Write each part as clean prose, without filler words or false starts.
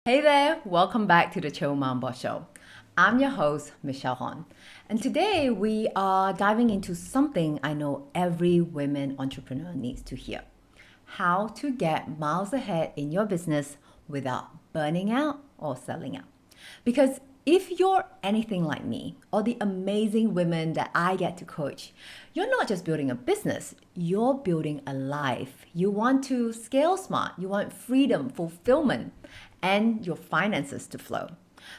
Hey there, welcome back to the Chill MomBoss Show. I'm your host, Michelle Hon, and today we are diving into something I know every women entrepreneur needs to hear: how to get miles ahead in your business without burning out or selling out. Because if you're anything like me or the amazing women that I get to coach, you're not just building a business, you're building a life. You want to scale smart, you want freedom, fulfillment, and your finances to flow.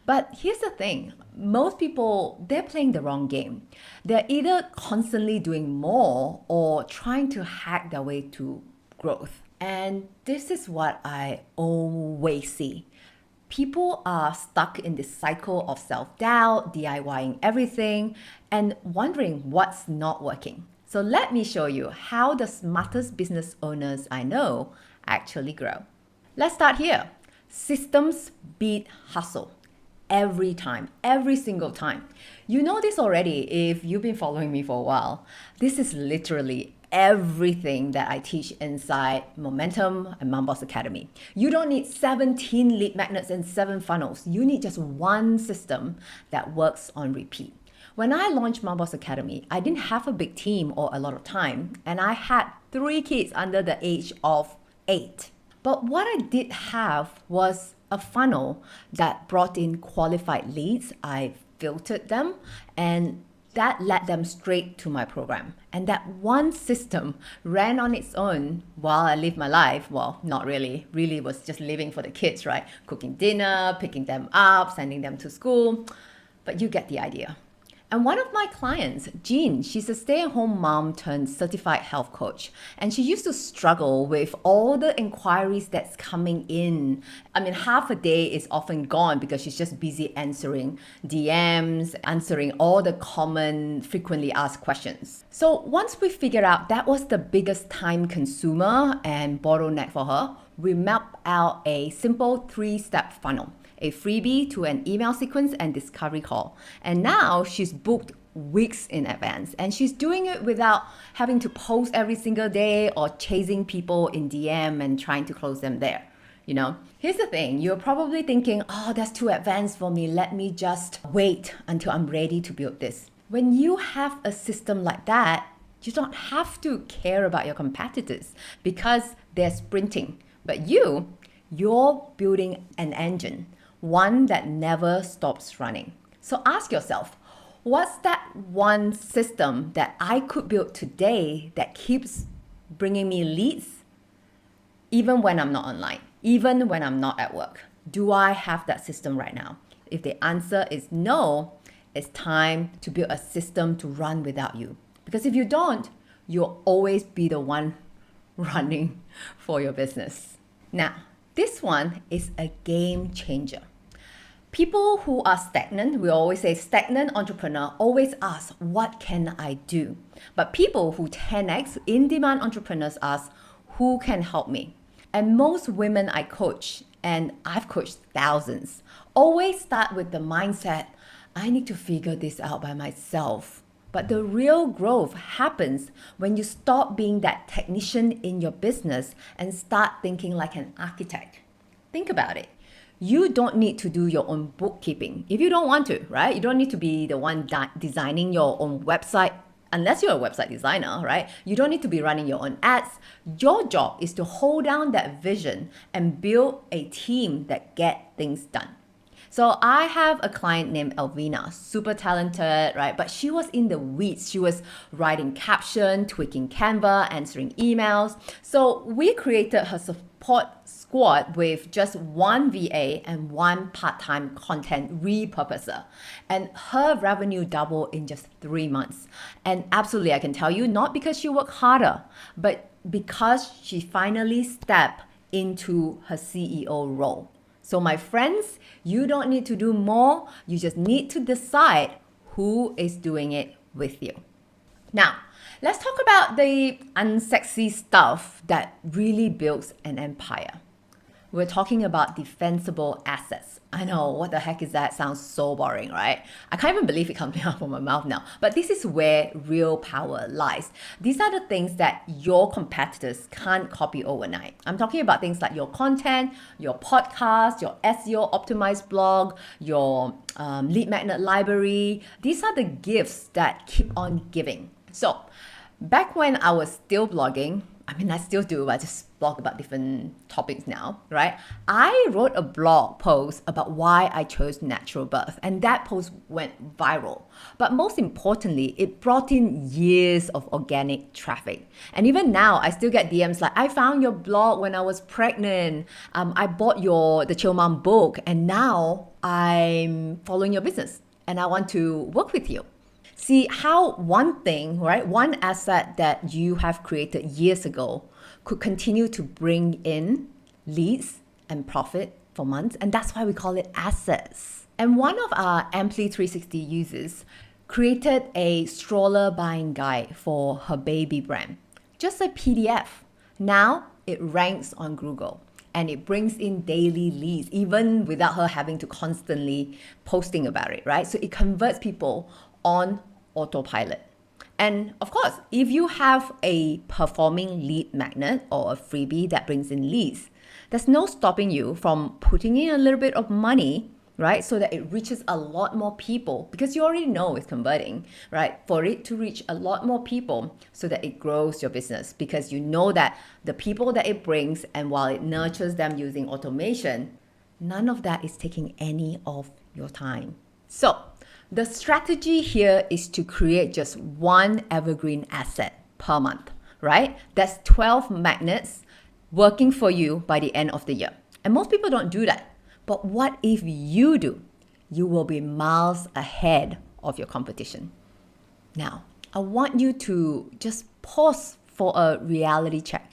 But here's the thing, most people, they're playing the wrong game. They're either constantly doing more or trying to hack their way to growth. And this is what I always see. People are stuck in this cycle of self-doubt, DIYing everything, and wondering what's not working. So let me show you how the smartest business owners I know actually grow. Let's start here. Systems beat hustle every time, every single time. You know this already if you've been following me for a while. This is literally everything that I teach inside Momentum and MomBoss Academy. You don't need 17 lead magnets and 7 funnels. You need just one system that works on repeat. When I launched MomBoss Academy, I didn't have a big team or a lot of time, and I had 3 kids under the age of 8. But what I did have was a funnel that brought in qualified leads. I filtered them, and that led them straight to my program. And that one system ran on its own while I lived my life. Well, not really. Really was just living for the kids, right? Cooking dinner, picking them up, sending them to school. But you get the idea. And one of my clients, Jean, she's a stay-at-home mom turned certified health coach. And she used to struggle with all the inquiries that's coming in. I mean, half a day is often gone because she's just busy answering DMs, answering all the common, frequently asked questions. So once we figured out that was the biggest time consumer and bottleneck for her, we mapped out a simple 3-step funnel: a freebie to an email sequence and discovery call. And now she's booked weeks in advance, and she's doing it without having to post every single day or chasing people in DM and trying to close them there. You know, here's the thing, you're probably thinking, oh, that's too advanced for me. Let me just wait until I'm ready to build this. When you have a system like that, you don't have to care about your competitors because they're sprinting. But you're building an engine, one that never stops running. So ask yourself, what's that one system that I could build today that keeps bringing me leads even when I'm not online, even when I'm not at work? Do I have that system right now? If the answer is no, it's time to build a system to run without you. Because if you don't, you'll always be the one running for your business. Now, this one is a game changer. People who are stagnant, we always say stagnant entrepreneur, always ask, what can I do? But people who 10x, in-demand entrepreneurs ask, who can help me? And most women I coach, and I've coached thousands, always start with the mindset, I need to figure this out by myself. But the real growth happens when you stop being that technician in your business and start thinking like an architect. Think about it. You don't need to do your own bookkeeping if you don't want to, right? You don't need to be the one designing your own website unless you're a website designer, right? You don't need to be running your own ads. Your job is to hold down that vision and build a team that get things done. So I have a client named Elvina, super talented, right? But she was in the weeds. She was writing caption, tweaking Canva, answering emails. So we created her support squad with just one VA and one part-time content repurposer. And her revenue doubled in just 3 months. And absolutely, I can tell you, not because she worked harder, but because she finally stepped into her CEO role. So my friends, you don't need to do more. You just need to decide who is doing it with you. Now, let's talk about the unsexy stuff that really builds an empire. we're talking about defensible assets. I know, what the heck is that? Sounds so boring, right? I can't even believe it comes out of my mouth now. But this is where real power lies. These are the things that your competitors can't copy overnight. I'm talking about things like your content, your podcast, your SEO optimized blog, your lead magnet library. These are the gifts that keep on giving. So, back when I was still blogging, I still do, but I just blog about different topics now, right? I wrote a blog post about why I chose natural birth, and that post went viral. But most importantly, it brought in years of organic traffic. And even now, I still get DMs like, I found your blog when I was pregnant. I bought the Chill Mom book, and now I'm following your business, and I want to work with you. See how one thing, right, one asset that you have created years ago could continue to bring in leads and profit for months. And that's why we call it assets. And one of our Ampli 360 users created a stroller buying guide for her baby brand. Just a PDF. Now it ranks on Google. And it brings in daily leads, even without her having to constantly posting about it, right? So it converts people on autopilot. And of course, if you have a performing lead magnet or a freebie that brings in leads, there's no stopping you from putting in a little bit of money, right? So that it reaches a lot more people, because you already know it's converting, right? For it to reach a lot more people so that it grows your business, because you know that the people that it brings, and while it nurtures them using automation, none of that is taking any of your time. So the strategy here is to create just one evergreen asset per month, right? That's 12 magnets working for you by the end of the year. And most people don't do that. But what if you do? You will be miles ahead of your competition. Now, I want you to just pause for a reality check.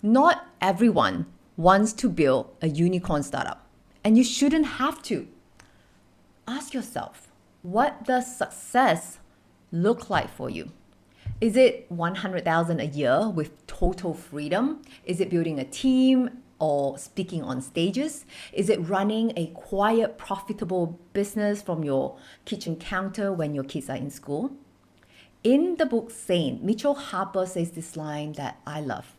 Not everyone wants to build a unicorn startup, and you shouldn't have to. Ask yourself, what does success look like for you? Is it 100,000 a year with total freedom? Is it building a team or speaking on stages? Is it running a quiet, profitable business from your kitchen counter when your kids are in school? In the book Saint, Mitchell Harper says this line that I love.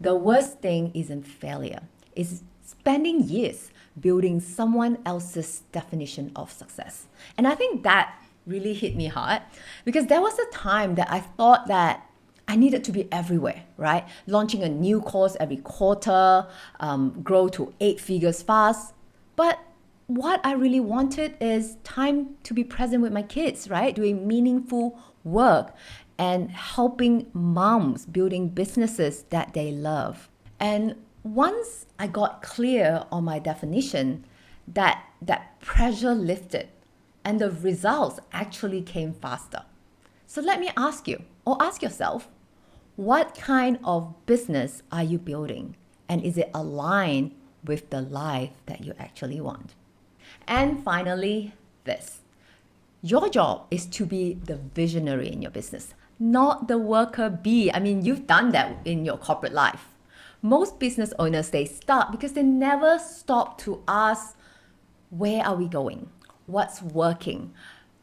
The worst thing isn't failure. It's spending years building someone else's definition of success. And I think that really hit me hard, because there was a time that I thought that I needed to be everywhere, right? Launching a new course every quarter, grow to 8 figures fast. But what I really wanted is time to be present with my kids, right? Doing meaningful work and helping moms building businesses that they love. And once I got clear on my definition, that pressure lifted and the results actually came faster. So let me ask you, or ask yourself, what kind of business are you building? And is it aligned with the life that you actually want? And finally, this. Your job is to be the visionary in your business, not the worker bee. You've done that in your corporate life. Most business owners, they start because they never stop to ask, where are we going? What's working?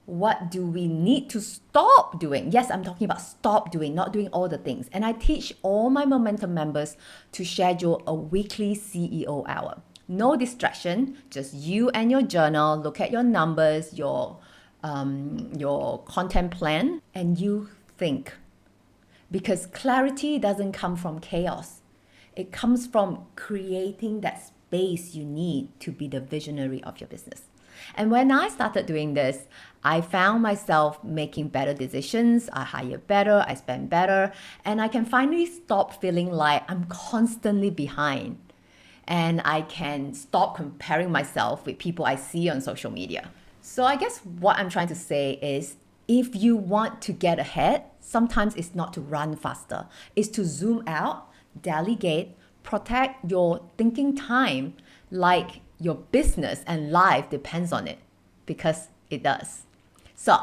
What do we need to stop doing? Yes, I'm talking about stop doing, not doing all the things. And I teach all my Momentum members to schedule a weekly CEO hour. No distraction, just you and your journal. Look at your numbers, your content plan, and you think. Because clarity doesn't come from chaos. It comes from creating that space you need to be the visionary of your business. And when I started doing this, I found myself making better decisions. I hire better, I spend better, and I can finally stop feeling like I'm constantly behind. And I can stop comparing myself with people I see on social media. So I guess what I'm trying to say is, if you want to get ahead, sometimes it's not to run faster. It's to zoom out, delegate, protect your thinking time like your business and life depends on it, because it does. So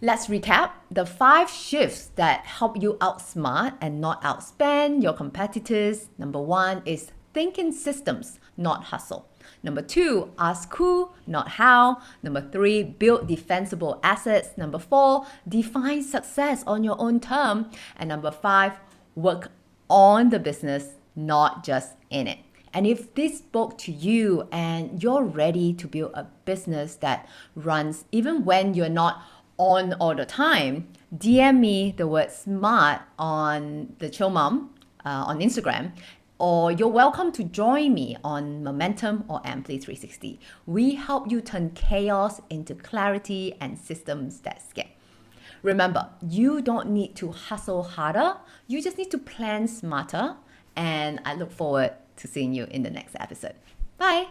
let's recap the 5 shifts that help you outsmart and not outspend your competitors. Number 1 is think in systems, not hustle. Number 2, ask who, not how. Number 3, build defensible assets. Number 4, define success on your own term. And number 5, work on the business, not just in it. And if this spoke to you and you're ready to build a business that runs even when you're not on all the time, DM me the word SMART on the Chill Mom on Instagram, or you're welcome to join me on Momentum or Ampli 360. We help you turn chaos into clarity and systems that scale. Remember, you don't need to hustle harder. You just need to plan smarter. And I look forward to seeing you in the next episode. Bye.